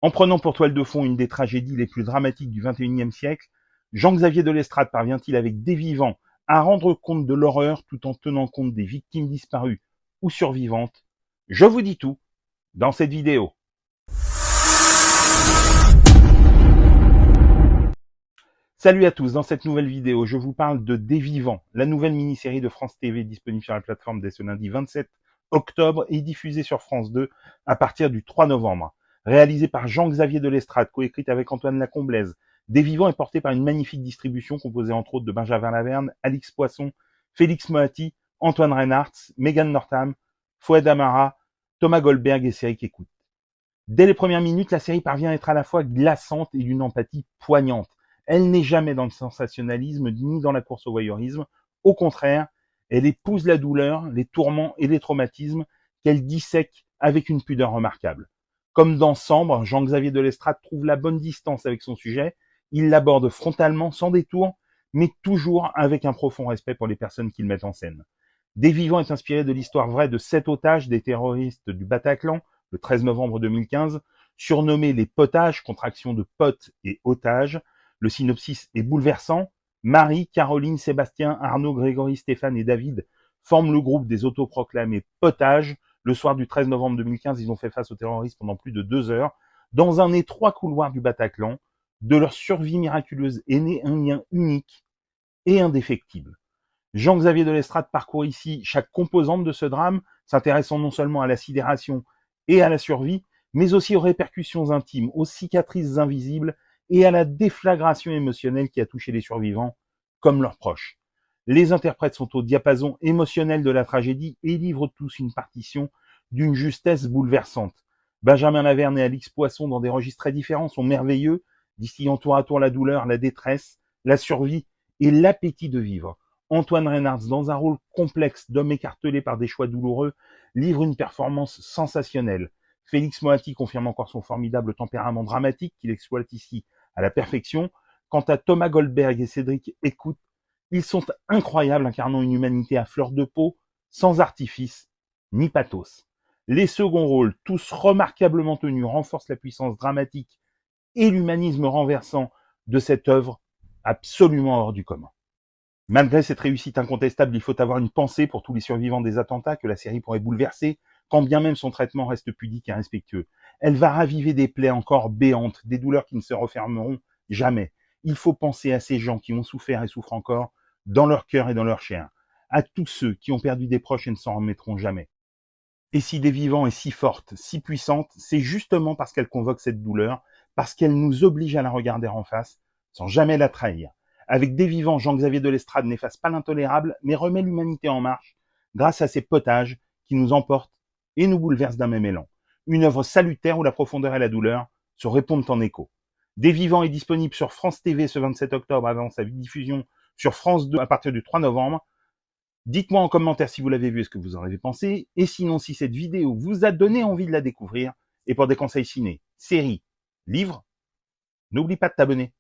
En prenant pour toile de fond une des tragédies les plus dramatiques du XXIe siècle, Jean-Xavier de Lestrade parvient-il avec Des Vivants à rendre compte de l'horreur tout en tenant compte des victimes disparues ou survivantes? Je vous dis tout dans cette vidéo. Salut à tous, dans cette nouvelle vidéo, je vous parle de Des Vivants, la nouvelle mini-série de France TV disponible sur la plateforme dès ce lundi 27 octobre et diffusée sur France 2 à partir du 3 novembre. Réalisée par Jean-Xavier de Lestrade, coécrite avec Antoine Lacomblaise, Des Vivants est porté par une magnifique distribution composée entre autres de Benjamin Laverne, Alix Poisson, Félix Moati, Antoine Reinhardt, Megan Northam, Fouad Amara, Thomas Goldberg et Céric Écoute. Dès les premières minutes, la série parvient à être à la fois glaçante et d'une empathie poignante. Elle n'est jamais dans le sensationnalisme ni dans la course au voyeurisme. Au contraire, elle épouse la douleur, les tourments et les traumatismes qu'elle dissèque avec une pudeur remarquable. Comme dans Sambre, Jean-Xavier de Lestrade trouve la bonne distance avec son sujet. Il l'aborde frontalement, sans détour, mais toujours avec un profond respect pour les personnes qu'il met en scène. Des Vivants est inspiré de l'histoire vraie de 7 otages des terroristes du Bataclan, le 13 novembre 2015, surnommés les potages, contraction de potes et otages. Le synopsis est bouleversant. Marie, Caroline, Sébastien, Arnaud, Grégory, Stéphane et David forment le groupe des autoproclamés potages. Le soir du 13 novembre 2015, ils ont fait face aux terroristes pendant plus de 2 heures. Dans un étroit couloir du Bataclan, de leur survie miraculeuse est né un lien unique et indéfectible. Jean-Xavier de Lestrade parcourt ici chaque composante de ce drame, s'intéressant non seulement à la sidération et à la survie, mais aussi aux répercussions intimes, aux cicatrices invisibles et à la déflagration émotionnelle qui a touché les survivants comme leurs proches. Les interprètes sont au diapason émotionnel de la tragédie et livrent tous une partition d'une justesse bouleversante. Benjamin Laverne et Alix Poisson, dans des registres très différents, sont merveilleux, distillant tour à tour la douleur, la détresse, la survie et l'appétit de vivre. Antoine Reinhardt, dans un rôle complexe d'homme écartelé par des choix douloureux, livre une performance sensationnelle. Félix Moati confirme encore son formidable tempérament dramatique qu'il exploite ici à la perfection. Quant à Thomas Goldberg et Cédric Écoute, ils sont incroyables, incarnant une humanité à fleur de peau, sans artifice ni pathos. Les seconds rôles, tous remarquablement tenus, renforcent la puissance dramatique et l'humanisme renversant de cette œuvre absolument hors du commun. Malgré cette réussite incontestable, il faut avoir une pensée pour tous les survivants des attentats que la série pourrait bouleverser, quand bien même son traitement reste pudique et respectueux. Elle va raviver des plaies encore béantes, des douleurs qui ne se refermeront jamais. Il faut penser à ces gens qui ont souffert et souffrent encore, dans leur cœur et dans leur chair, à tous ceux qui ont perdu des proches et ne s'en remettront jamais. Et si Des Vivants est si forte, si puissante, c'est justement parce qu'elle convoque cette douleur, parce qu'elle nous oblige à la regarder en face, sans jamais la trahir. Avec Des Vivants, Jean-Xavier de Lestrade n'efface pas l'intolérable, mais remet l'humanité en marche, grâce à ces potages qui nous emportent et nous bouleversent d'un même élan. Une œuvre salutaire où la profondeur et la douleur se répondent en écho. Des Vivants est disponible sur France TV ce 27 octobre avant sa diffusion sur France 2 à partir du 3 novembre. Dites-moi en commentaire si vous l'avez vu et ce que vous en avez pensé, et sinon si cette vidéo vous a donné envie de la découvrir, et pour des conseils ciné, séries, livres, n'oublie pas de t'abonner.